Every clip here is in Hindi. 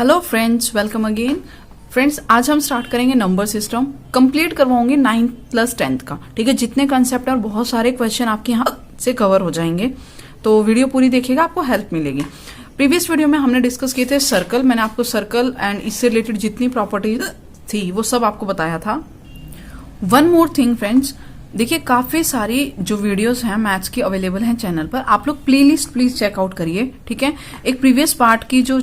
Hello friends, welcome again. Friends, आज हम स्टार्ट करेंगे नंबर सिस्टम। कंप्लीट करवाऊंगी 9th प्लस 10th का। ठीक है, जितने कंसेप्ट है और बहुत सारे क्वेश्चन आपके यहाँ से कवर हो जाएंगे, तो वीडियो पूरी देखिएगा, आपको हेल्प मिलेगी। प्रीवियस वीडियो में हमने डिस्कस किए थे सर्कल। मैंने आपको सर्कल एंड इससे रिलेटेड जितनी प्रॉपर्टीज थी वो सब आपको बताया था। वन मोर थिंग फ्रेंड्स, देखिए काफी सारी जो वीडियोस हैं मैथ्स की अवेलेबल हैं चैनल पर। आप लोग प्लेलिस्ट प्लीज चेकआउट करिए। ठीक है, एक प्रीवियस पार्ट की जो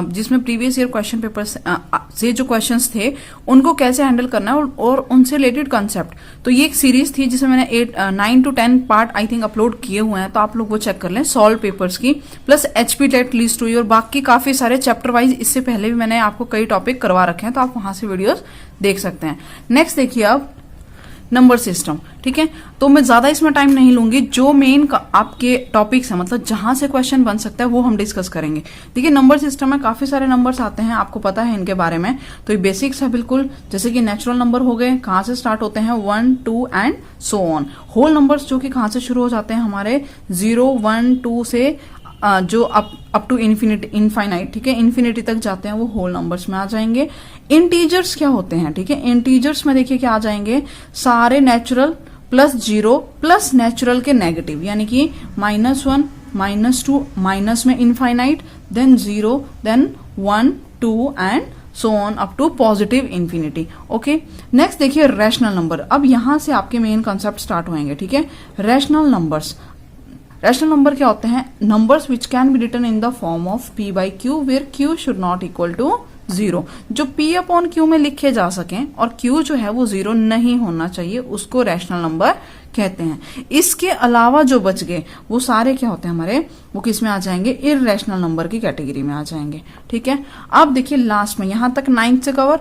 जिसमें प्रीवियस ईयर क्वेश्चन पेपर से जो क्वेश्चंस थे उनको कैसे हैंडल करना है और उनसे रिलेटेड कंसेप्ट, तो ये एक सीरीज थी जिसमें मैंने 9 to 10 part I think upload किए हुए हैं, तो आप लोग वो चेक कर लें। सॉल्व पेपर्स की प्लस HP टेट लिस्ट हुई और बाकी काफी सारे चैप्टर वाइज इससे पहले भी मैंने आपको कई टॉपिक करवा रखे हैं, तो आप वहां से वीडियोस देख सकते हैं। नेक्स्ट देखिए अब नंबर सिस्टम। ठीक है, तो मैं ज्यादा इसमें टाइम नहीं लूंगी। जो मेन आपके टॉपिक्स हैं, मतलब जहां से क्वेश्चन बन सकता है, वो हम डिस्कस करेंगे। देखिए नंबर सिस्टम में काफी सारे नंबर्स आते हैं, आपको पता है इनके बारे में, तो ये बेसिक्स है बिल्कुल। जैसे कि नेचुरल नंबर हो गए, कहां से स्टार्ट होते हैं 1 2 and so on. Whole numbers जो कि कहां से शुरू हो जाते हैं हमारे 0 1 2 से जो अप टू इनफाइनाइट, ठीक है, इन्फिनिटी तक जाते हैं, वो होल नंबर्स में आ जाएंगे। इंटीजर्स क्या होते हैं? ठीक है, इंटीजर्स में देखिए क्या आ जाएंगे, सारे नेचुरल प्लस 0 प्लस नेचुरल के नेगेटिव, यानी कि -1 -2 माइनस में infinite, then 0 then 1 2 and so on up to positive infinity. Okay, next देखिए रैशनल नंबर। अब यहां से आपके मेन कॉन्सेप्ट स्टार्ट होंगे। ठीक है, रैशनल नंबर्स। रैशनल नंबर क्या होते हैं? Numbers which can be written in the form of p by q where q should not equal to 0। जो p अपॉन q में लिखे जा सकें और q जो है वो 0 नहीं होना चाहिए, उसको रैशनल नंबर कहते हैं। इसके अलावा जो बच गए वो सारे क्या होते हैं हमारे, वो किस में आ जाएंगे? इररेशनल नंबर की कैटेगरी में आ जाएंगे। ठीक है, अब देखिए लास्ट में, यहां तक 9th से कवर।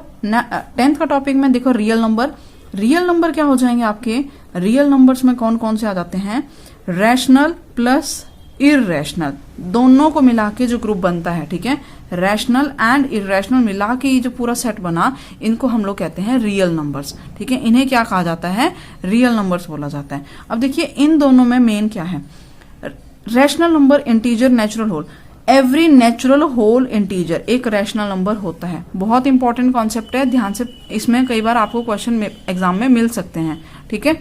10th का टॉपिक में देखो रियल नंबर। रियल नंबर क्या हो जाएंगे आपके? रियल नंबर्स में कौन कौन से आ जाते हैं? रैशनल प्लस इररेशनल, दोनों को मिला के जो ग्रुप बनता है। ठीक है, रैशनल एंड इररेशनल मिला के ये जो पूरा सेट बना, इनको हम लोग कहते हैं रियल नंबर्स। ठीक है, इन्हें क्या कहा जाता है? रियल नंबर्स बोला जाता है। अब देखिए इन दोनों में मेन क्या है? Rational number, integer, natural whole. Every natural whole integer एक रैशनल नंबर होता है। बहुत इंपॉर्टेंट कॉन्सेप्ट है, ध्यान से, इसमें कई बार आपको क्वेश्चन एग्जाम में मिल सकते हैं। ठीक है,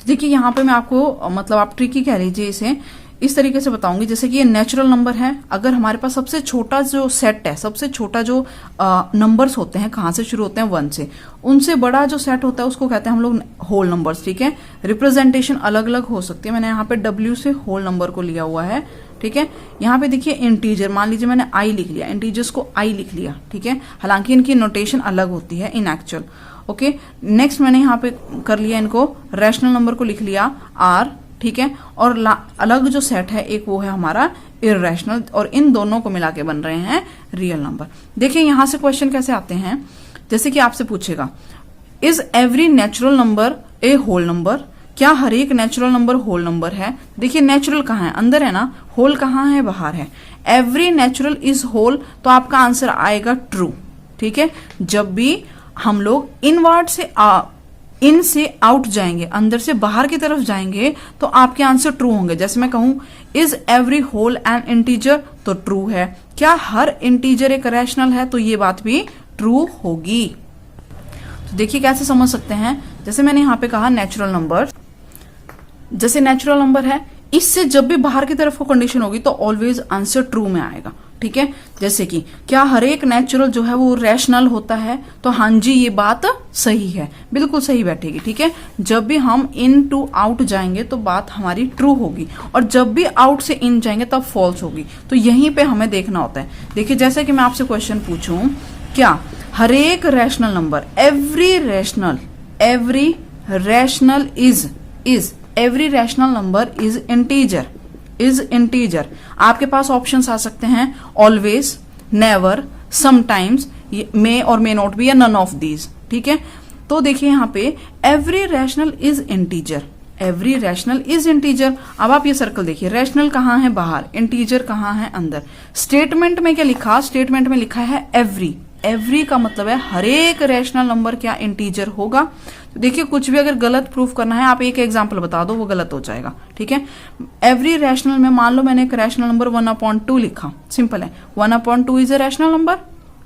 देखिए यहाँ पे मैं आपको, मतलब आप ट्रिकी कह लीजिए इसे, इस तरीके से बताऊंगी। जैसे कि ये नेचुरल नंबर है, अगर हमारे पास सबसे छोटा जो सेट है, सबसे छोटा जो नंबर्स होते हैं, कहाँ से शुरू होते हैं? 1 से। उनसे बड़ा जो सेट होता है उसको कहते हैं हम लोग होल नंबर्स। ठीक है, रिप्रेजेंटेशन अलग अलग हो सकती है। मैंने यहाँ पे W से होल नंबर को लिया हुआ है। ठीक है, यहाँ पे देखिए इंटीजर, मान लीजिए मैंने I लिख लिया, इंटीजर्स को I लिख लिया। ठीक है, हालांकि इनकी नोटेशन अलग होती है इन एक्चुअल। ओके, नेक्स्ट मैंने यहाँ पे कर लिया, इनको रैशनल नंबर को लिख लिया R। ठीक है, और अलग जो सेट है एक वो है हमारा इररेशनल, और इन दोनों को मिला के बन रहे हैं रियल नंबर। देखिए यहां से क्वेश्चन कैसे आते हैं, जैसे कि आपसे पूछेगा, is every natural number a whole number? क्या हर एक नेचुरल नंबर होल नंबर है? देखिए नेचुरल कहाँ है? अंदर है ना, होल कहाँ है? बाहर है। एवरी नेचुरल इज होल, तो आपका आंसर आएगा ट्रू। ठीक है, जब भी हम लोग इनवर्ड से इन से आउट जाएंगे, अंदर से बाहर की तरफ जाएंगे, तो आपके आंसर ट्रू होंगे। जैसे मैं कहूं is every whole an integer, तो ट्रू है। क्या हर इंटीजर एक रैशनल है? तो ये बात भी ट्रू होगी। तो देखिए कैसे समझ सकते हैं, जैसे मैंने यहां पे कहा नेचुरल नंबर, जैसे नेचुरल नंबर है, इससे जब भी बाहर की तरफ को कंडीशन होगी तो ऑलवेज आंसर ट्रू में आएगा। ठीक है, जैसे कि क्या हर एक नेचुरल जो है वो रैशनल होता है? तो हाँ जी, ये बात सही है, बिल्कुल सही बैठेगी। ठीक है, जब भी हम इन टू आउट जाएंगे तो बात हमारी ट्रू होगी, और जब भी आउट से इन जाएंगे तब फॉल्स होगी। तो यहीं पे हमें देखना होता है। देखिए जैसे कि मैं आपसे क्वेश्चन पूछूं, क्या हर एक rational number, every rational is every rational number is integer, is integer. आपके पास ऑप्शंस आ सकते हैं ऑलवेज, नेवर, समटाइम्स, मे और मे नॉट बी, या नन ऑफ दीज। ठीक है, तो देखिए यहाँ पे every rational is integer, every rational is integer. अब आप ये सर्कल देखिए, रैशनल कहाँ है? बाहर, इंटीजर कहाँ है? अंदर। स्टेटमेंट में क्या लिखा? स्टेटमेंट में लिखा है एवरी। एवरी का मतलब है हर एक रैशनल नंबर क्या इंटीजर होगा। तो देखिए कुछ भी अगर गलत प्रूफ करना है, आप एक एग्जांपल बता दो, वो गलत हो जाएगा। ठीक है, एवरी रैशनल में मान लो मैंने एक रैशनल नंबर 1/2 लिखा, सिंपल है, 1/2 इज ए रैशनल नंबर,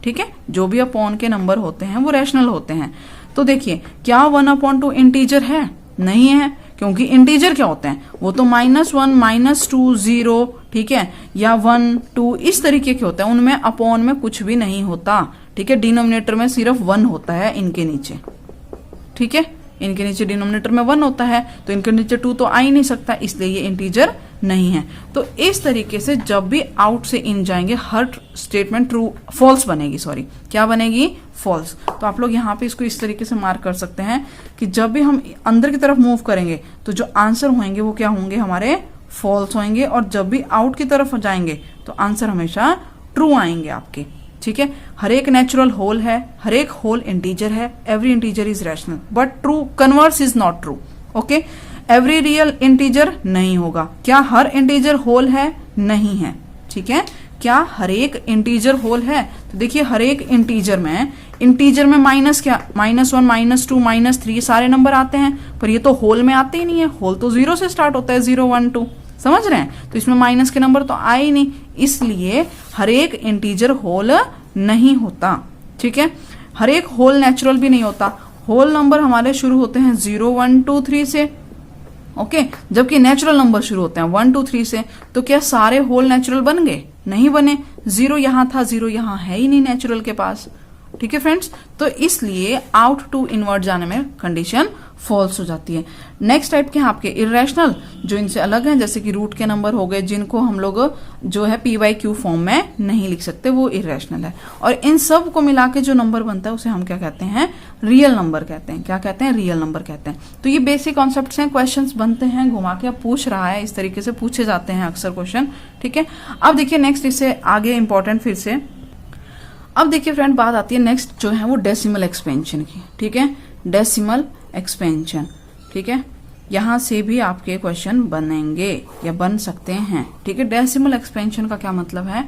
ठीक है, जो भी अपॉन के नंबर होते हैं वो रैशनल होते हैं। तो देखिए क्या 1/2 इंटीजर है? नहीं है, क्योंकि इंटीजर क्या होते हैं, वो तो -1, -2, 0, ठीक है, या 1, 2 इस तरीके के होते हैं, उनमें अपॉन में कुछ भी नहीं होता। ठीक है, डिनोमिनेटर में सिर्फ 1 होता है इनके नीचे। ठीक है, इनके नीचे डिनोमिनेटर में 1 होता है, तो इनके नीचे 2 तो आ ही नहीं सकता, इसलिए ये इंटीजर नहीं है। तो इस तरीके से जब भी आउट से इन जाएंगे हर स्टेटमेंट ट्रू फॉल्स बनेगी, सॉरी क्या बनेगी, फॉल्स। तो आप लोग यहाँ पे इसको इस तरीके से मार्क कर सकते हैं कि जब भी हम अंदर की तरफ मूव करेंगे तो जो आंसर होंगे वो क्या होंगे, हमारे फॉल्स होंगे, और जब भी आउट की तरफ जाएंगे तो आंसर हमेशा ट्रू आएंगे आपके। ठीक है, हर एक नेचुरल होल है, हर एक होल इंटीजर है, every integer is rational, but true converse is not true. Okay, every real integer नहीं होगा। क्या हर इंटीजर होल है? नहीं है। ठीक है, क्या हर एक इंटीजर होल है? तो देखिए हर एक इंटीजर में माइनस क्या, -1, -2, -3 सारे नंबर आते हैं, पर ये तो होल में आते ही नहीं है। होल तो 0 से स्टार्ट होता है, 0, 1, 2, समझ रहे हैं, तो इसमें माइनस के नंबर तो आए ही नहीं, इसलिए हर एक इंटीजर होल नहीं होता। ठीक है, हर एक होल नेचुरल भी नहीं होता। होल नंबर हमारे शुरू होते हैं 0, 1, 2, 3 से, ओके, जबकि नेचुरल नंबर शुरू होते हैं 1, 2, 3 से। तो क्या सारे होल नेचुरल बन गए? नहीं बने। 0 यहां था, 0 यहां है ही नहीं नेचुरल के पास। ठीक है फ्रेंड्स, तो इसलिए आउट टू इनवर्ट जाने में कंडीशन फॉल्स हो जाती है। नेक्स्ट टाइप के हैं आपके इरेशनल, जो इनसे अलग हैं, जैसे कि रूट के नंबर हो गए, जिनको हम लोग जो है p/q फॉर्म में नहीं लिख सकते, वो इरेशनल है। और इन सब को मिला के जो नंबर बनता है उसे हम क्या कहते हैं, रियल नंबर कहते हैं। क्या कहते हैं? रियल नंबर कहते हैं। तो ये बेसिक कॉन्सेप्ट्स हैं, क्वेश्चंस बनते हैं, घुमा के अब पूछ रहा है, इस तरीके से पूछे जाते हैं अक्सर क्वेश्चन। ठीक है, अब देखिए नेक्स्ट इससे आगे इंपॉर्टेंट फिर से, अब देखिए फ्रेंड बात आती है नेक्स्ट जो है वो डेसिमल एक्सपेंशन की। ठीक है, डेसिमल एक्सपेंशन, ठीक है, यहां से भी आपके क्वेश्चन बनेंगे या बन सकते हैं। ठीक है, डेसिमल एक्सपेंशन का क्या मतलब है,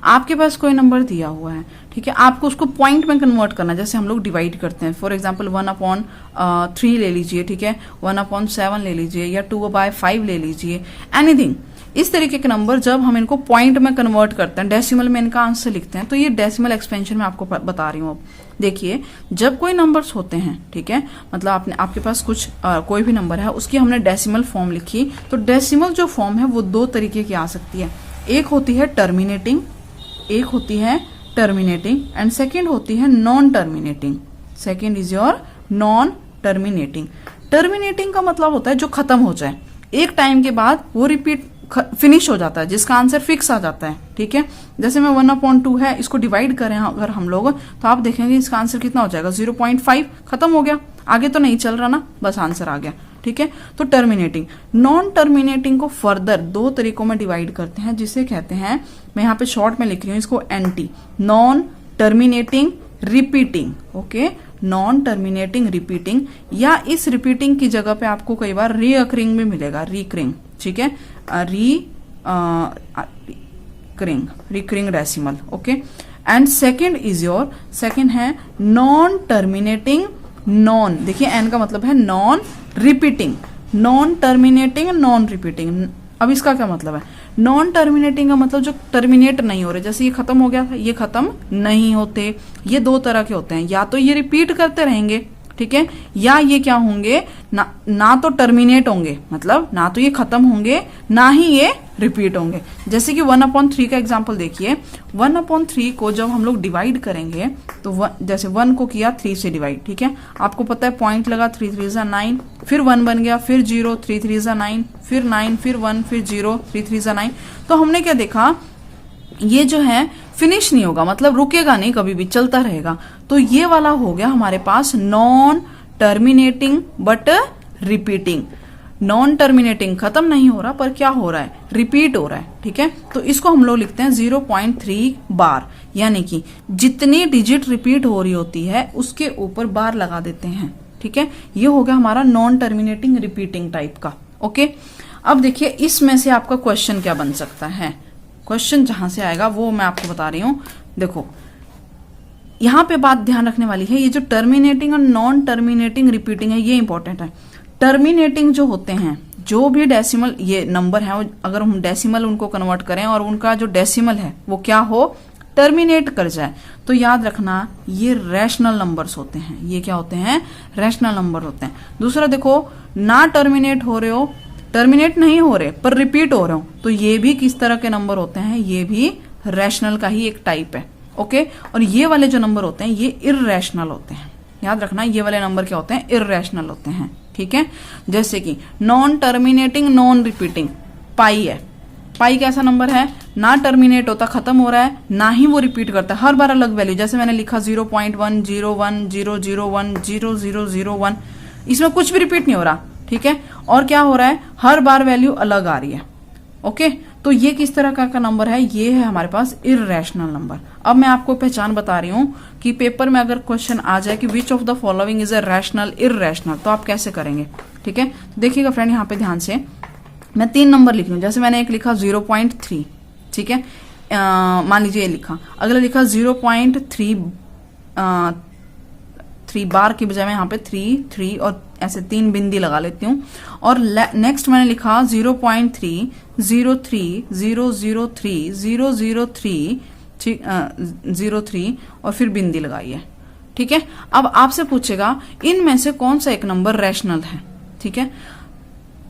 आपके पास कोई नंबर दिया हुआ है, ठीक है, आपको उसको पॉइंट में कन्वर्ट करना है, जैसे हम लोग डिवाइड करते हैं। फॉर एग्जांपल 1/3 ले लीजिए, ठीक है, 1/7 ले लीजिए, या 2/5 ले लीजिए, एनीथिंग। इस तरीके के नंबर जब हम इनको पॉइंट में कन्वर्ट करते हैं, डेसिमल में इनका आंसर लिखते हैं, तो ये डेसिमल एक्सपेंशन में आपको बता रही हूँ। अब देखिए जब कोई नंबर्स होते हैं, ठीक है, मतलब आपके पास कुछ कोई भी नंबर है, उसकी हमने डेसिमल फॉर्म लिखी, तो डेसिमल जो फॉर्म है वो 2 तरीके की आ सकती है। एक होती है टर्मिनेटिंग, एंड सेकेंड होती है non terminating. Second is your non terminating. Terminating का मतलब होता है जो खत्म हो जाए, एक टाइम के बाद वो रिपीट फिनिश हो जाता है, जिसका आंसर फिक्स आ जाता है। ठीक है, जैसे मैं 1/2 है, इसको डिवाइड करें अगर हम लोग, तो आप देखेंगे इसका आंसर कितना हो जाएगा, 0.5, खत्म हो गया, आगे तो नहीं चल रहा ना, बस आंसर आ गया। ठीक है, तो टर्मिनेटिंग। नॉन टर्मिनेटिंग को फर्दर 2 तरीकों में डिवाइड करते हैं, जिसे कहते हैं, मैं यहाँ पे शॉर्ट में लिख रही हूँ इसको, NT, non terminating repeating. Okay, non terminating repeating, या इस रिपीटिंग की जगह पे आपको कई बार रीअकरिंग भी मिलेगा, रिकरिंग। ठीक है, recurring decimal. Okay, and second is your, second है नॉन टर्मिनेटिंग नॉन, देखिए एन का मतलब है non repeating, non terminating non repeating. अब इसका क्या मतलब है, नॉन टर्मिनेटिंग का मतलब जो टर्मिनेट नहीं हो रहे, जैसे ये खत्म हो गया था, ये खत्म नहीं होते। ये 2 तरह के होते हैं, या तो ये रिपीट करते रहेंगे, ठीक है, या ये क्या होंगे, ना तो टर्मिनेट होंगे, मतलब ना तो ये खत्म होंगे, ना ही ये रिपीट होंगे। जैसे कि 1/3 का एग्जांपल देखिए, 1/3 को जब हम लोग डिवाइड करेंगे, तो जैसे 1 को किया 3 से डिवाइड, ठीक है, आपको पता है पॉइंट लगा, 3 3 जा 9, फिर 1 बन गया, फिर 0, 3 3 जा 9, फिर 9, फिर 1, फिर 0, 3 3 जा 9। तो हमने क्या देखा, ये जो है फिनिश नहीं होगा, मतलब रुकेगा नहीं, कभी भी चलता रहेगा। तो ये वाला हो गया हमारे पास non terminating but repeating. Non terminating, खत्म नहीं हो रहा, पर क्या हो रहा है, रिपीट हो रहा है। ठीक है, तो इसको हम लोग लिखते हैं 0.3 बार, यानी कि जितनी डिजिट रिपीट हो रही होती है उसके ऊपर बार लगा देते हैं। ठीक है, ये हो गया हमारा नॉन टर्मिनेटिंग रिपीटिंग टाइप का। ओके, अब देखिए इसमें से आपका क्वेश्चन क्या बन सकता है, क्वेश्चन जहां से आएगा वो मैं आपको बता रही हूं। देखो यहां पे बात ध्यान रखने वाली है, ये जो टर्मिनेटिंग और नॉन टर्मिनेटिंग रिपीटिंग है, ये इंपॉर्टेंट है। टर्मिनेटिंग जो होते हैं, जो भी डेसिमल ये नंबर है, अगर हम डेसिमल उनको कन्वर्ट करें और उनका जो डेसिमल है वो क्या हो, टर्मिनेट कर जाए तो याद रखना ये रैशनल नंबर्स होते हैं। ये क्या होते हैं? रैशनल नंबर होते हैं। दूसरा देखो, ना टर्मिनेट हो रहे हो, टर्मिनेट नहीं हो रहे पर रिपीट हो रहे हो, तो ये भी किस तरह के नंबर होते हैं? ये भी रैशनल का ही एक टाइप है। ओके, और ये वाले जो नंबर होते हैं ये इररेशनल होते हैं। याद रखना ये वाले नंबर क्या होते हैं? इररेशनल होते हैं। ठीक है, जैसे कि नॉन टर्मिनेटिंग नॉन रिपीटिंग पाई है। पाई कैसा नंबर है? ना टर्मिनेट होता, खत्म हो रहा है, ना ही वो रिपीट करता है, हर बार अलग वैल्यू। जैसे मैंने लिखा 0.1010010001, इसमें कुछ भी रिपीट नहीं हो रहा। ठीक है, और क्या हो रहा है? हर बार वैल्यू अलग आ रही है। ओके, तो ये किस तरह का नंबर है? ये है हमारे पास इररेशनल नंबर। अब मैं आपको पहचान बता रही हूं कि पेपर में अगर क्वेश्चन आ जाए कि which of the following is a rational irrational, तो आप कैसे करेंगे? ठीक है, तो देखिएगा फ्रेंड, यहाँ पे ध्यान से मैं 3 नंबर लिख लूं। जैसे मैंने एक लिखा 0.3, ठीक है, मान लीजिए ये लिखा। अगला लिखा 0.3 बार की बजाय मैं यहाँ पे 3 और ऐसे 3 बिंदी लगा लेती हूँ। और नेक्स्ट मैंने लिखा 0.3 03 003 003 03 और फिर बिंदी लगाई है। ठीक है, अब आपसे पूछेगा इनमें से कौन सा एक नंबर रैशनल है, ठीक है,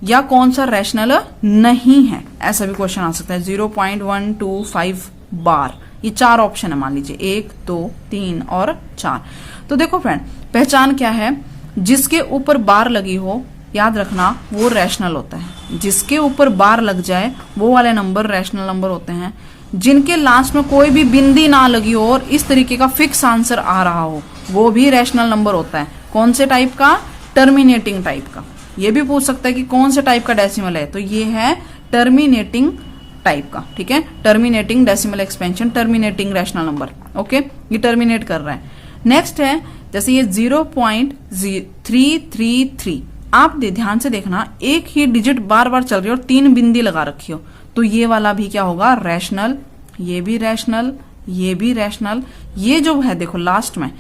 या कौन सा रैशनल नहीं है, ऐसा भी क्वेश्चन आ सकता है। 0.125 बार, ये 4 ऑप्शन है, मान लीजिए 1 2 3 और 4। तो देखो फ्रेंड, पहचान क्या है? जिसके ऊपर बार लगी हो, याद रखना वो रैशनल होता है। जिसके ऊपर बार लग जाए वो वाले नंबर रैशनल नंबर होते हैं। जिनके लास्ट में कोई भी बिंदी ना लगी हो और इस तरीके का फिक्स आंसर आ रहा हो, वो भी रैशनल नंबर होता है। कौन से टाइप का? टर्मिनेटिंग टाइप का। ये भी पूछ सकता है कि कौन से टाइप का डेसिमल है, तो ये है टर्मिनेटिंग टाइप का। ठीक है, terminating decimal expansion, terminating rational number. Okay, ये टर्मिनेट कर रहा है। नेक्स्ट है जैसे ये 0.333, आप ध्यान से देखना, एक ही डिजिट बार बार चल रही हो और 3 बिंदी लगा रखी हो, तो ये वाला भी क्या होगा? रैशनल। ये भी रैशनल, ये भी रैशनल। ये जो है देखो लास्ट में,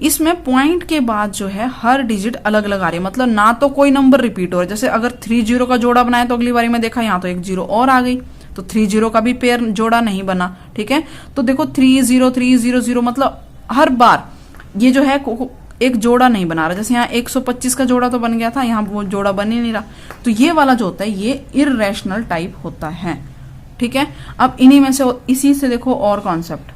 इसमें पॉइंट के बाद जो है हर डिजिट अलग अलग आ रही है, मतलब ना तो कोई नंबर रिपीट हो रहा है। जैसे अगर 3 0 का जोड़ा बनाए तो अगली बारी में देखा यहाँ तो एक 0 और आ गई, तो 3 0 का भी पेयर जोड़ा नहीं बना। ठीक है, तो देखो 3 0 3 0 0, मतलब हर बार ये जो है एक जोड़ा नहीं बना रहा। जैसे यहाँ 125 का जोड़ा तो बन गया था, यहाँ वो जोड़ा बन ही नहीं रहा। तो ये वाला जो होता है ये इररेशनल टाइप होता है। ठीक है, अब इन्हीं में से, इसी से देखो और कॉन्सेप्ट।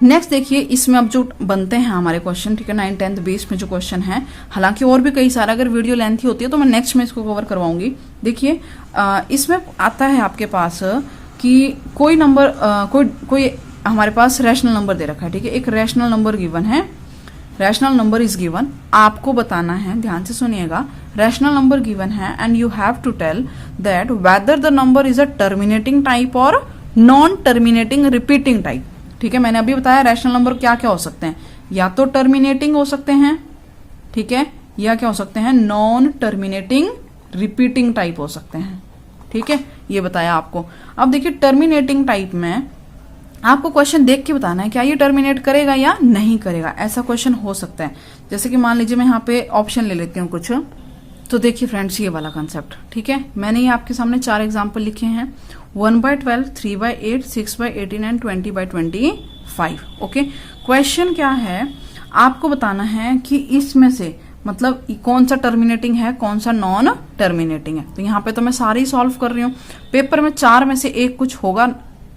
नेक्स्ट देखिए, इसमें अब जो बनते हैं हमारे क्वेश्चन, ठीक है, 9th 10th बेस में जो क्वेश्चन है, हालांकि और भी कई सारे, अगर वीडियो लेंथी होती है तो मैं नेक्स्ट में इसको कवर करवाऊंगी। देखिए इसमें आता है आपके पास कि कोई नंबर कोई हमारे पास रैशनल नंबर दे रखा है। ठीक है, एक रैशनल नंबर गिवन है, रैशनल नंबर इज गिवन। आपको बताना है, ध्यान से सुनिएगा, रैशनल नंबर गिवन है and you have to tell that whether the number is a terminating type or non terminating repeating type. ठीक है, मैंने अभी बताया रैशनल नंबर क्या क्या हो सकते हैं, या तो टर्मिनेटिंग हो सकते हैं, ठीक है, या क्या हो सकते हैं? नॉन टर्मिनेटिंग रिपीटिंग टाइप हो सकते हैं। ठीक है, ये बताया आपको। अब देखिए टर्मिनेटिंग टाइप में आपको क्वेश्चन देख के बताना है क्या ये टर्मिनेट करेगा या नहीं करेगा, ऐसा क्वेश्चन हो सकता है। जैसे कि मान लीजिए मैं यहाँ पे ऑप्शन ले लेती हूँ कुछ, तो देखिए फ्रेंड्स ये वाला कंसेप्ट। ठीक है, मैंने ये आपके सामने 4 एग्जाम्पल लिखे हैं, 1/12, 3/8, 6/18 एंड 20/25। ओके, क्वेश्चन क्या है, आपको बताना है कि इसमें से मतलब कौन सा टर्मिनेटिंग है, कौन सा नॉन टर्मिनेटिंग है। तो यहाँ पे तो मैं सारे ही सॉल्व कर रही हूँ। पेपर में 4 में से एक कुछ होगा।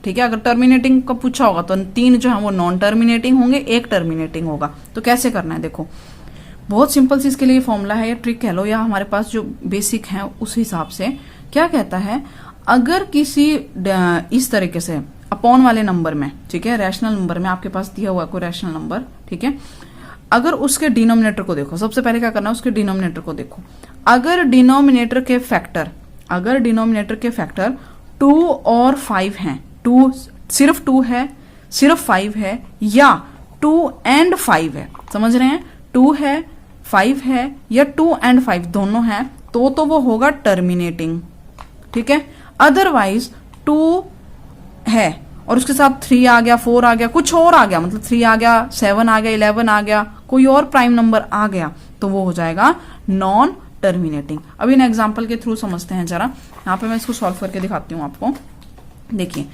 ठीक है, अगर टर्मिनेटिंग का पूछा होगा तो 3 जो है वो नॉन टर्मिनेटिंग होंगे, 1 टर्मिनेटिंग होगा। तो कैसे करना है, देखो बहुत सिंपल सी इसके लिए फॉर्मूला है, या ट्रिक कह लो, या हमारे पास जो बेसिक है उस हिसाब से क्या कहता है, अगर किसी इस तरीके से अपॉन वाले नंबर में, ठीक है, रैशनल नंबर में आपके पास दिया हुआ कोई रैशनल नंबर, ठीक है, अगर उसके डिनोमिनेटर को देखो, सबसे पहले क्या करना है, उसके डिनोमिनेटर को देखो। अगर डिनोमिनेटर के फैक्टर 2 और 5 हैं, 2 सिर्फ 2 है, सिर्फ 5 है, या 2 एंड 5 है, समझ रहे हैं, 2 है 5 है या 2 एंड 5 दोनों है, तो वो होगा टर्मिनेटिंग। ठीक है, अदरवाइज 2 है और उसके साथ 3 आ गया, 4 आ गया, कुछ और आ गया, मतलब 3 आ गया, 7 आ गया, 11 आ गया, कोई और प्राइम नंबर आ गया, तो वो हो जाएगा नॉन टर्मिनेटिंग। अब इन एग्जाम्पल के थ्रू समझते हैं जरा। यहाँ पे मैं इसको सॉल्व करके दिखाती हूँ आपको। देखिए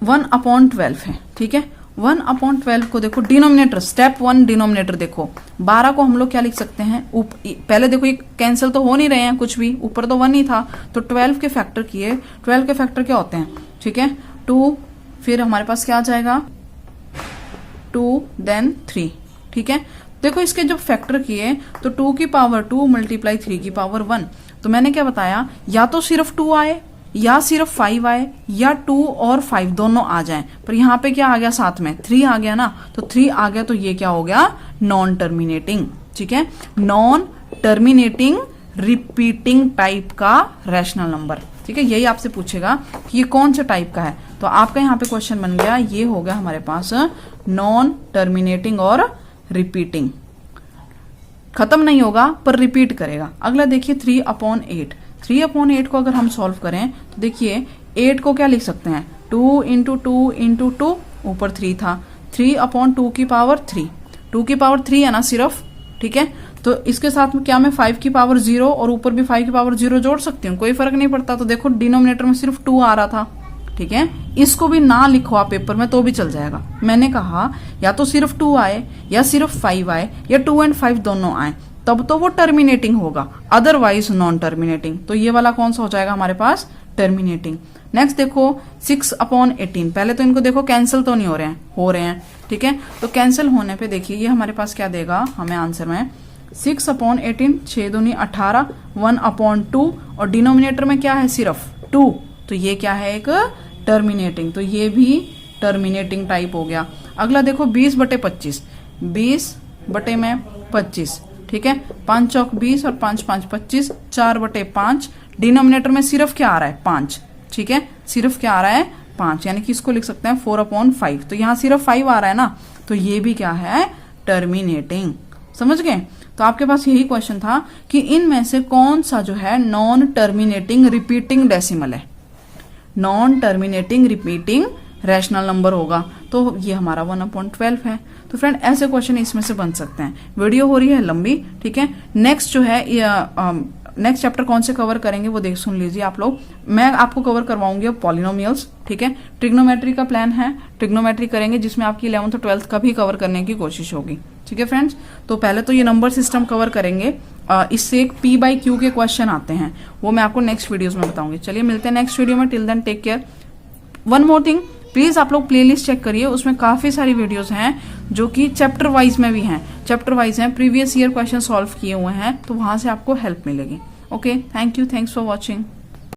1/12 है, ठीक है, 1/12 को देखो डिनोमिनेटर, स्टेप 1 डिनोमिनेटर देखो, 12 को हम लोग क्या लिख सकते हैं, पहले देखो ये कैंसिल तो हो नहीं रहे हैं कुछ भी, ऊपर तो 1 ही था, तो 12 के फैक्टर किए, 12 के फैक्टर क्या होते हैं, ठीक है 2, फिर हमारे पास क्या आ जाएगा 2 देन 3, ठीक है। देखो इसके जब फैक्टर किए तो 2 की पावर 2 मल्टीप्लाई 3 की पावर 1, तो मैंने क्या बताया, या तो सिर्फ 2 आए या सिर्फ 5 आए या 2 और 5 दोनों आ जाएं, पर यहाँ पे क्या आ गया साथ में 3 आ गया ना, तो 3 आ गया तो ये क्या हो गया नॉन टर्मिनेटिंग, ठीक है, नॉन टर्मिनेटिंग रिपीटिंग टाइप का रैशनल नंबर, ठीक है। यही आपसे पूछेगा कि ये कौन सा टाइप का है, तो आपका यहाँ पे क्वेश्चन बन गया, ये हो गया हमारे पास नॉन टर्मिनेटिंग और रिपीटिंग, खत्म नहीं होगा पर रिपीट करेगा। अगला देखिए 3/8, 3/8 को अगर हम सॉल्व करें तो देखिए 8 को क्या लिख सकते हैं 2 इंटू 2 इंटू 2, ऊपर 3 था, 3/2 की पावर 3, 2 की पावर 3 है ना सिर्फ, ठीक है। तो इसके साथ में क्या मैं 5 की पावर 0 और ऊपर भी 5 की पावर 0 जोड़ सकती हूँ, कोई फर्क नहीं पड़ता। तो देखो डिनोमिनेटर में सिर्फ 2 आ रहा था, ठीक है, इसको भी ना लिखो आप पेपर में तो भी चल जाएगा। मैंने कहा या तो सिर्फ 2 आए या सिर्फ 5 आए या 2 और 5 दोनों आए, तब तो वो टर्मिनेटिंग होगा, अदरवाइज नॉन टर्मिनेटिंग। तो ये वाला कौन सा हो जाएगा हमारे पास टर्मिनेटिंग। नेक्स्ट देखो 6/18, पहले तो इनको देखो कैंसिल तो नहीं हो रहे हैं, ठीक है। तो कैंसिल होने पे देखिए ये हमारे पास क्या देगा हमें आंसर में 6/18, 6 दूनी 18, 1/2 और डिनोमिनेटर में क्या है सिर्फ 2, तो ये क्या है एक टर्मिनेटिंग, तो ये भी टर्मिनेटिंग टाइप हो गया। अगला देखो 20/25, 20/25, ठीक है, 5 चौक 20 और 5 5 25, 4/5, डिनोमिनेटर में सिर्फ क्या आ रहा है 5, ठीक है, सिर्फ क्या आ रहा है 5, यानी कि इसको लिख सकते हैं 4/5, तो यहाँ सिर्फ 5 आ रहा है ना, तो ये भी क्या है टर्मिनेटिंग, समझ गए। तो आपके पास यही क्वेश्चन था कि इनमें से कौन सा जो है नॉन टर्मिनेटिंग रिपीटिंग डेसिमल है, non terminating repeating rational number होगा, तो ये हमारा 1/12 है। तो फ्रेंड ऐसे क्वेश्चन इसमें से बन सकते हैं। वीडियो हो रही है लंबी, ठीक है, नेक्स्ट जो है नेक्स्ट चैप्टर कौन से कवर करेंगे वो देख सुन लीजिए आप लोग। मैं आपको कवर करवाऊंगी अब पॉलिनोमियल्स, ठीक है, ट्रिग्नोमेट्री का प्लान है, ट्रिग्नोमेट्री करेंगे जिसमें आपकी 11th और 12th का भी कवर करने की कोशिश होगी, ठीक है फ्रेंड्स। तो पहले तो ये नंबर सिस्टम कवर करेंगे, इससे एक P/Q के क्वेश्चन आते हैं, वो मैं आपको नेक्स्ट वीडियोस में बताऊंगी। चलिए मिलते हैं नेक्स्ट वीडियो में, till then take care. One more thing, please आप लोग प्लेलिस्ट चेक करिए, उसमें काफी सारी वीडियोस हैं जो कि चैप्टर वाइज में भी हैं, चैप्टर वाइज हैं, प्रीवियस ईयर क्वेश्चन सॉल्व किए हुए हैं, तो वहां से आपको हेल्प मिलेगी। Okay, thank you, thanks for watching.